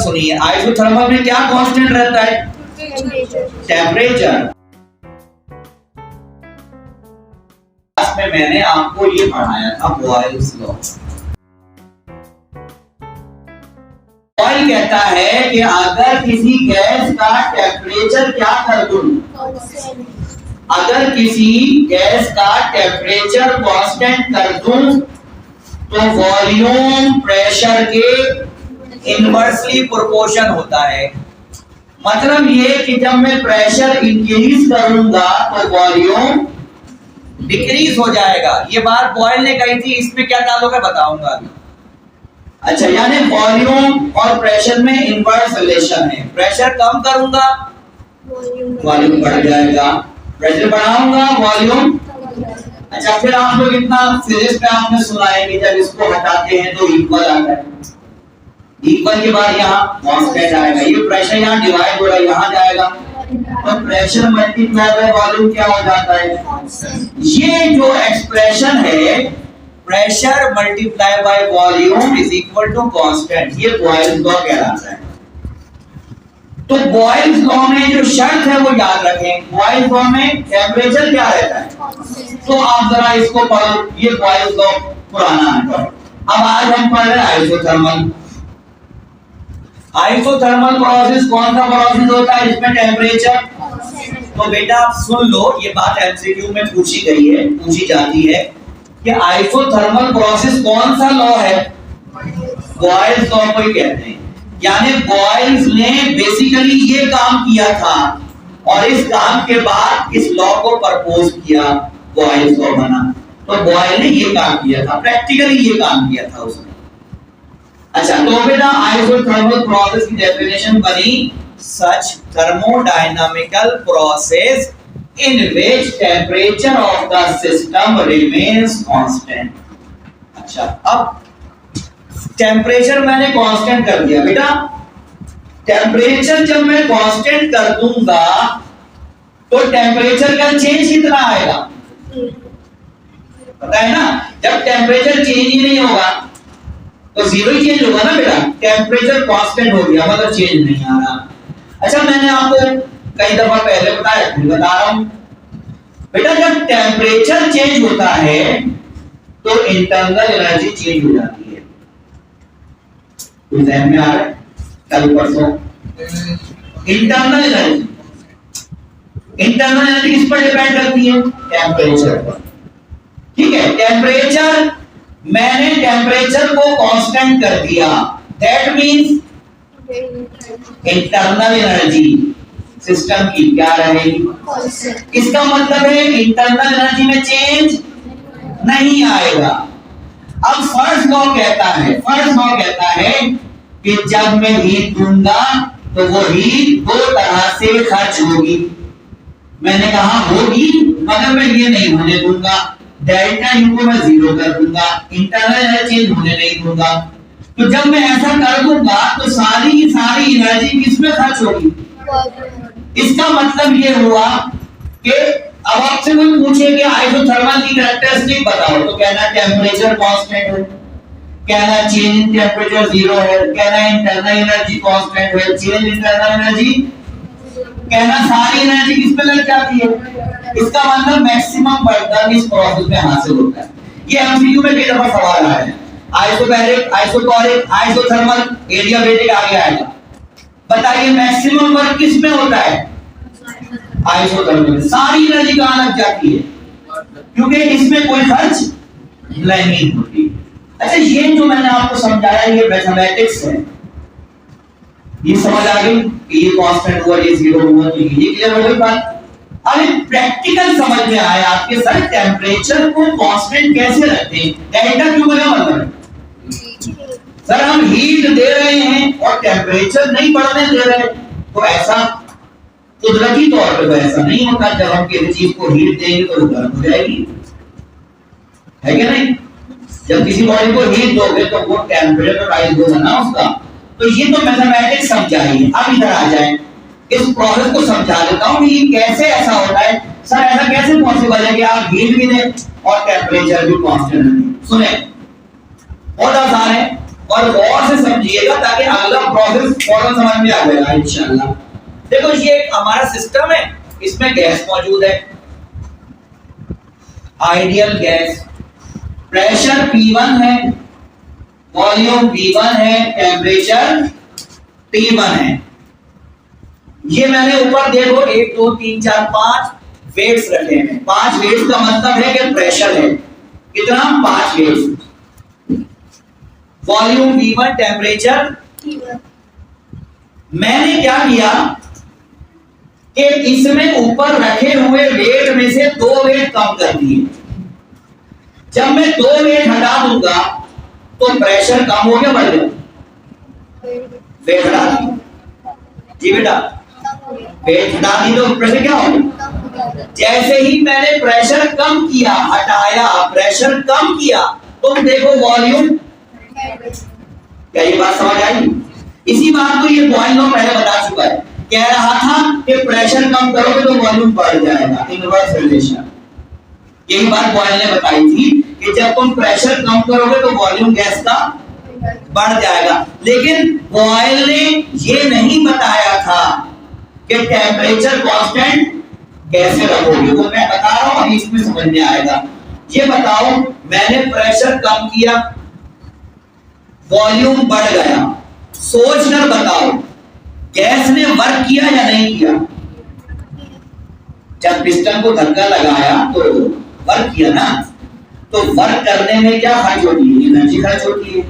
सुनिए, आइसोथर्मल में क्या कांस्टेंट रहता है? टेम्परेचर। में मैंने आपको ये पढ़ाया था बॉयल्स लॉ। बॉयल कहता है कि अगर किसी गैस का टेम्परेचर क्या कर दूं, अगर किसी गैस का टेम्परेचर कांस्टेंट कर दूं तो वॉल्यूम प्रेशर के इनवर्सली प्रोपोर्शन होता है। मतलब ये कि जब मैं प्रेशर इंक्रीज करूंगा तो वॉल्यूम डिक्रीज हो जाएगा। ये बात बॉयल ने कही थी, इसमें क्या डालोगे बताऊंगा अभी। अच्छा, यानी वॉल्यूम और प्रेशर में इनवर्स रिलेशन है। प्रेशर कम करूंगा वॉल्यूम बढ़ जाएगा, प्रेशर बढ़ाऊंगा वॉल्यूम। अच्छा, फिर आप लोग इतना फिजिक्स में आपने सुना है कि जब इसको हटाते हैं तो इक्वल आता है, इक्वल के बाद यहाँ कांस्टेंट आएगा, ये प्रेशर यहाँ डिवाइड हो रहा है, यहाँ जाएगा तो प्रेशर मल्टीप्लाई बाय वॉल्यूम क्या हो जाता है? ये जो एक्सप्रेशन है pressure multiply by volume is equal to constant, ये बॉयल्स लॉ कहलाता है। तो बॉयल्स लॉ में जो शर्त है वो याद रखें, बॉयल्स लॉ में टेम्परेचर क्या रहता है। तो आप जरा इसको पढ़ो, ये बॉयल्स लॉ पुराना है। अब आज हम पढ़ रहे हैं आइसोथर्मल। आइसोथर्मल प्रोसेस कौन सा प्रोसेस होता है जिसमें टेम्परेचर? तो बेटा आप सुन लो, ये बात एमसीक्यू में पूछी गई है, पूछी जाती है कि आइसोथर्मल प्रोसेस कौन सा लॉ है? बॉयल्स लॉ को ही कहते हैं। यानी बॉयल्स ने बेसिकली ये काम किया था और इस काम के बाद इस लॉ को प्रपोज किया, बॉयल्स लॉ बना। तो बॉयल ने ये काम किया था, प्रैक्टिकली ये काम किया था उसने। अच्छा, तो बेटा आइसोथर्मल प्रोसेस की डेफिनेशन बनी, सच thermodynamical process in which temperature of the system remains constant। अच्छा, अब टेम्परेचर मैंने कांस्टेंट कर दिया बेटा। टेम्परेचर जब मैं कांस्टेंट कर दूंगा तो टेम्परेचर का चेंज कितना आएगा पता है ना? जब टेम्परेचर चेंज ही नहीं होगा तो जीरो ही चेंज होगा ना बेटा। टेम्परेचर कांस्टेंट हो गया मतलब चेंज नहीं आ रहा। अच्छा, मैंने आपको कई दफा पहले बताया, फिर बता रहा हूं बेटा, जब टेम्परेचर चेंज होता है तो इंटरनल एनर्जी चेंज हो जाती है। कुछ ध्यान में आ रहा है? कल परसों इंटरनल एनर्जी किस पर डिपेंड करती है? टेम्परेचर पर। ठीक है, टेम्परेचर, मैंने टेम्परेचर को कांस्टेंट कर दिया, that means internal energy system की क्या रहेगी? इसका मतलब है इंटरनल एनर्जी में चेंज नहीं आएगा। अब फर्स्ट लॉ कहता है कि जब मैं हीट दूंगा तो वो हीट दो तरह से खर्च होगी। मैंने कहा होगी मगर मैं ये नहीं होने दूंगा, डेल्टा यू को मैं जीरो कर दूंगा, इंटरनल एनर्जी चेंज होने नहीं दूंगा। तो जब मैं ऐसा कर दूंगा तो सारी एनर्जी किसमें खर्च होगी? इसका मतलब ये हुआ कि अब आपसे कोई पूछे कि आइसोथर्मल की कैरेक्टरिस्टिक बताओ तो कहना टेम्परेचर कांस्टेंट है, कहना चेंज इन टेम्परेचर जीरो है, कहना इंटरनल एनर्जी कांस्टेंट है, चेंज इंटरनल एनर्जी, कहना सारी एनर्जी किस पे लग जाती है। इसका मतलब मैक्सिमम बर्डन इस प्रोसेस में हासिल होता है। ये एमसीक्यू में कई दफा सवाल आया है, आइसोबैरिक, आइसोटोरिक, आइसोथर्मल, एडियाबैटिक आगे आएगा। बताइए मैक्सिमम वर्क किस में होता है? आइसोथर्मल। सारी एनर्जी कहां लग जाती है? क्योंकि इसमें कोई खर्च नहीं होती। अच्छा, ये जो मैंने आपको समझाया ये मैथमेटिक्स है, ये समझ आ गई कि ये कांस्टेंट हुआ, ये जीरो हुआ, तो ये क्लियर हो गई बात। अरे प्रैक्टिकल समझ में आया आपके सर, टेम्परेचर को कांस्टेंट कैसे रखते हैं? डेल्टा क्यू का मतलब है सर हम हीट दे रहे हैं और टेम्परेचर नहीं बढ़ने दे रहे, तो ऐसा कुदरती तौर पे तो ऐसा नहीं होता। जब हम किसी चीज को हीट देंगे तो वो गर्म हो जाएगी, है क्या नहीं? जब किसी बॉडी को हीट दोगे तो वो टेम्परेचर राइज होगा ना उसका। तो ये तो मैथमेटिक्स समझाइए। अब इधर आ जाए, इस प्रोसेस को समझा देता हूं कि कैसे ऐसा होता है। सर ऐसा कैसे पॉसिबल है कि आप हीट भी दें और टेम्परेचर भी कांस्टेंट रखें? सुने, बहुत आसान है। और गौर से समझिएगा ताकि अगला प्रोसेस फौरन समझ में आ जाएगा इंशाल्लाह। देखो ये हमारा सिस्टम है, इसमें गैस मौजूद है, आइडियल गैस, प्रेशर P1 है, वॉल्यूम V1 है, टेम्परेचर T1 है। ये मैंने ऊपर देखो 1 2 3 4 5 वेट्स रखे हैं। 5 वेट्स का मतलब है कि प्रेशर है कितना, 5 weights, volume V1, temperature T1। मैंने क्या किया कि इसमें ऊपर रखे हुए वेट में से 2 वेट कम कर दिए। जब मैं 2 वेट हटा दूंगा तो प्रेशर कम हो गया, बढ़ गया, वेट हटा दी जी बेटा, वेट हटा दी तो प्रेशर क्या हो गया। जैसे ही मैंने प्रेशर कम किया, हटाया, प्रेशर कम किया, तुम देखो वॉल्यूम, क्या ये बात समझ आई? इसी बात को ये बॉयल लॉ पहले बता चुका है, कह रहा था कि प्रेशर कम करोगे तो वॉल्यूम बढ़ जाएगा, इनवर्स रिलेशन। यही बात बॉयल ने बताई थी कि जब तुम प्रेशर कम करोगे तो वॉल्यूम गैस का बढ़ जाएगा। लेकिन बॉयल ने ये नहीं बताया था कि टेम्परेचर कांस्टेंट कैसे रखोगे, वो मैं बता रहा हूं, अभी इसमें समझ में आएगा। ये बताओ, मैंने प्रेशर कम किया, वॉल्यूम बढ़ गया, सोच कर बताओ गैस ने वर्क किया या नहीं किया? जब पिस्टन को धक्का लगाया तो वर्क किया ना, तो वर्क करने में क्या खर्च होती है? एनर्जी खर्च होती है।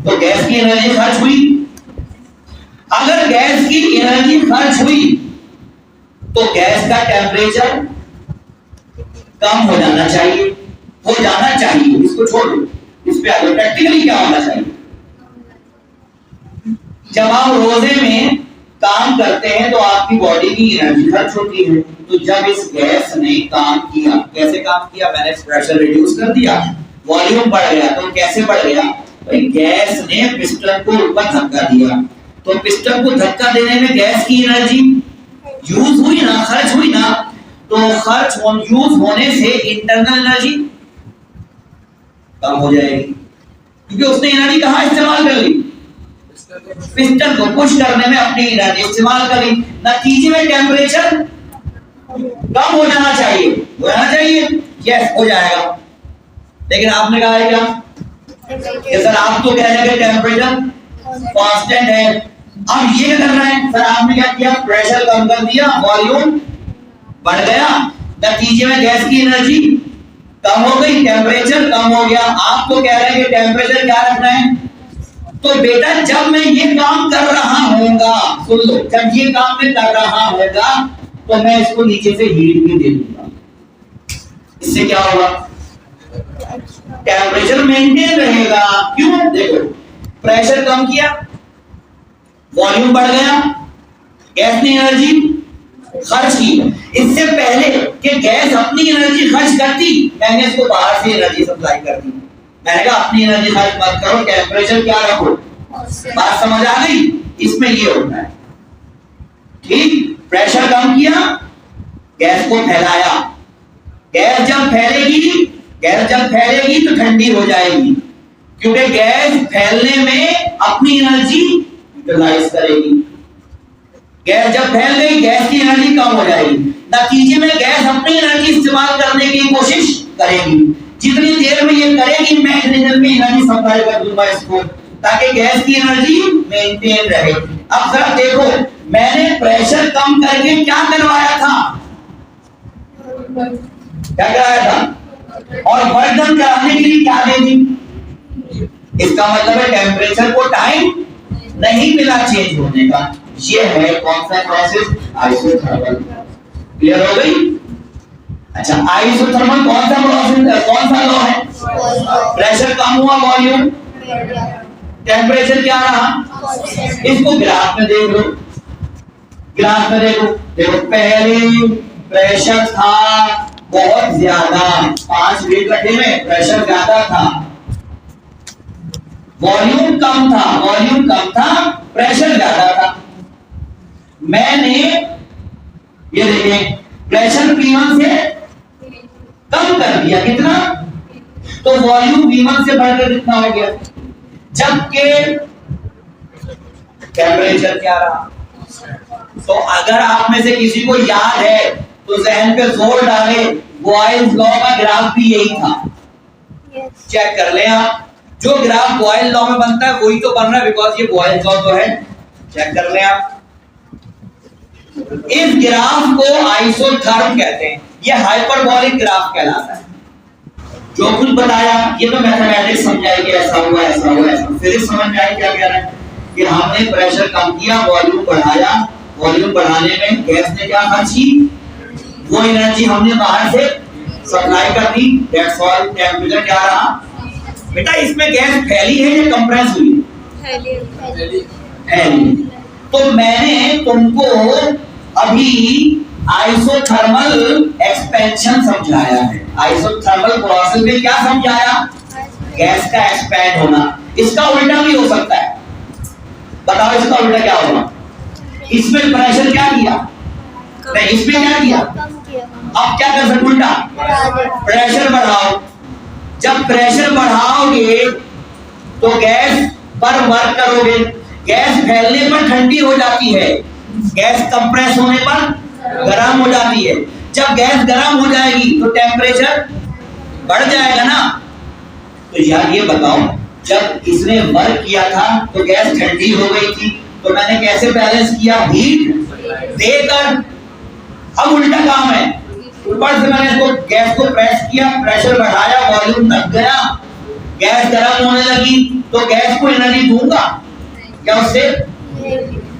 तो गैस की एनर्जी खर्च हुई। अगर गैस की एनर्जी खर्च हुई तो गैस का टेम्परेचर कम हो जाना चाहिए, हो जाना चाहिए, इसको छोड़ दो, इस पे आगे प्रैक्टिकली क्या होना चाहिए। जब आप रोजे में काम करते हैं तो आपकी बॉडी की एनर्जी खर्च होती है। तो जब इस गैस ने काम किया, कैसे काम किया? मैंने प्रेशर रिड्यूस कर दिया, वॉल्यूम बढ़ गया। तो कैसे बढ़ गया भाई? गैस ने पिस्टन को ऊपर धक्का दिया, तो पिस्टन को धक्का देने में गैस की एनर्जी यूज हुई ना, खर्च हुई ना। तो खर्च यूज होने से इंटरनल एनर्जी कम हो जाएगी, क्योंकि उसने एनर्जी कहां इस्तेमाल कर ली? पिस्टन को पुश करने में अपनी एनर्जी इस्तेमाल करी। नतीजे में टेम्परेचर कम हो जाना चाहिए, हो जाना चाहिए, यस हो जाएगा। लेकिन आपने कहा है क्या कि सर आप तो कह रहे हैं टेम्परेचर कांस्टेंट है। अब ये क्या कर रहे हैं सर? आपने क्या किया? प्रेशर कम कर दिया, वॉल्यूम बढ़ गया, नतीजे में गैस की एनर्जी कम हो गई, टेम्परेचर कम हो गया। आप तो कह रहे हैं कि टेम्परेचर क्या रखना है? तो बेटा जब मैं ये काम कर रहा हूँगा, सुन लो, जब ये काम मैं कर रहा होगा तो मैं इसको नीचे से हीट भी दे दूंगा। इससे क्या होगा? टेम्परेचर मेंटेन रहेगा। क्यों? देखो, प्रेशर कम किया, वॉल्यूम बढ़ गया, गैस ने एनर्जी खर्च की। इससे पहले कि गैस अपनी एनर्जी खर्च करती, मैंने इसको बाहर से एनर्जी सप्लाई कर दी। मैंने कहा अपनी एनर्जी खर्च मत करो, टेम्परेचर क्या रखो। बात समझ आ गई? इसमें ये होता है, ठीक। प्रेशर कम किया, गैस को फैलाया। गैस जब फैलेगी तो ठंडी हो जाएगी, क्योंकि गैस फैलने में अपनी एनर्जी यूटिलाइज करेगी। गैस जब फैल गई, गैस की एनर्जी कम हो जाएगी, नतीजे में गैस अपनी एनर्जी इस्तेमाल करने की कोशिश करेगी। जितनी देर में ये करेगी, मैं इतनी देर में एनर्जी सप्लाई कर दूंगा इसको, ताकि गैस की एनर्जी मेंटेन रहे। अब जरा देखो, मैंने प्रेशर कम करके क्या करवाया था? क्या कराया था? और वर्धन कराने के लिए क्या दे दी? इसका मतलब है टेम्परेचर को टाइम नहीं मिला चेंज होने का। ये है कौन सा प्रोसेस? आइसोथर्मल। क्लियर हो गई? अच्छा, आइसोथर्मल कौन सा प्रोसेस, कौन सा लॉ है? प्रेशर कम हुआ, वॉल्यूम, टेम्परेचर क्या रहा? इसको ग्राफ में देख लो, ग्राफ में देखो, देखो पहले प्रेशर था बहुत ज्यादा, 5 वेट रखे में प्रेशर ज्यादा था, वॉल्यूम कम था, प्रेशर ज्यादा था। मैंने ये देखें प्रेशर P1 से कम कर दिया, कितना? तो वॉल्यूम V1 से बढ़कर कितना हो गया? जबकि टेम्परेचर क्या रहा। तो अगर आप में से किसी को याद है तो जहन पे जोर डाले, बॉयल्स लॉ का ग्राफ भी यही था। चेक कर लें आप, जो ग्राफ बॉयल लॉ में बनता है वही तो बन रहा है, बिकॉज ये बॉयल लॉ तो है। चेक कर लें आप, इस ग्राफ को आइसोथर्म कहते हैं, ये हाइपरबोलिक ग्राफ कहलाता है। जो कुछ बताया ये तो मैथमेटिक्स समझाई कि ऐसा हुआ ऐसा हुआ ऐसा, फिजिक्स समझ में आई क्या कह रहा है कि हमने प्रेशर कम किया, वॉल्यूम बढ़ाया, वॉल्यूम बढ़ाने में गैस ने क्या खर्ची, वो एनर्जी हमने बाहर से सप्लाई कर दी, दैट्स ऑल। टेंपरेचर क्या रहा बेटा, इसमें गैस फैली है या कंप्रेस हुई? फैली। तो मैंने तुमको अभी आइसोथर्मल एक्सपेंशन समझाया है। आइसोथर्मल प्रोसेस में क्या समझाया? गैस का एक्सपैंड होना। इसका उल्टा भी हो सकता है, बताओ इसका उल्टा क्या होगा? इसमें प्रेशर क्या किया, नहीं इसमें क्या किया, अब क्या कर सकते उल्टा, प्रेशर बढ़ाओ। जब प्रेशर बढ़ाओगे तो गैस पर वर्क करोगे, गैस फैलने पर ठंडी हो जाती है, गैस कंप्रेस होने पर गर्म हो जाती है। जब गैस गर्म हो जाएगी तो टेम्परेचर बढ़ जाएगा ना। तो यार ये बताओ, जब इसने वर्क किया था तो गैस ठंडी हो गई थी, तो मैंने कैसे बैलेंस किया? हीट देकर। अब उल्टा काम है, ऊपर से मैंने इसको गैस को प्रेस किया, प्रेशर बढ़ाया, वॉल्यूम घट गया, गैस गर्म होने लगी, तो गैस को एनर्जी दूंगा क्या उससे?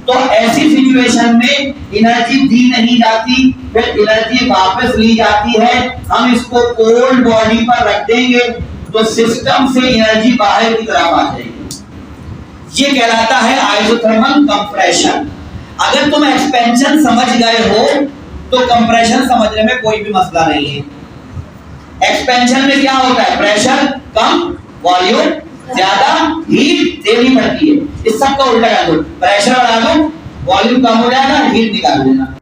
तो ऐसी सिचुएशन में एनर्जी दी नहीं जाती, फिर एनर्जी वापस ली जाती है। हम इसको कोल्ड बॉडी पर रख देंगे तो सिस्टम से एनर्जी बाहर की तरफ आ जाएगी। ये कहलाता है आइसोथर्मल कंप्रेशन। अगर तुम एक्सपेंशन समझ गए हो तो कंप्रेशन समझने में कोई भी मसला नहीं है। एक्सपेंशन में क्या होता है? प्रेशर कम, वॉल्यूम ज्यादा, हीट देनी पड़ती है। इस सब का उल्टा कर दो, प्रेशर बढ़ा दो, वॉल्यूम कम हो जाएगा, हीट निकाल देना।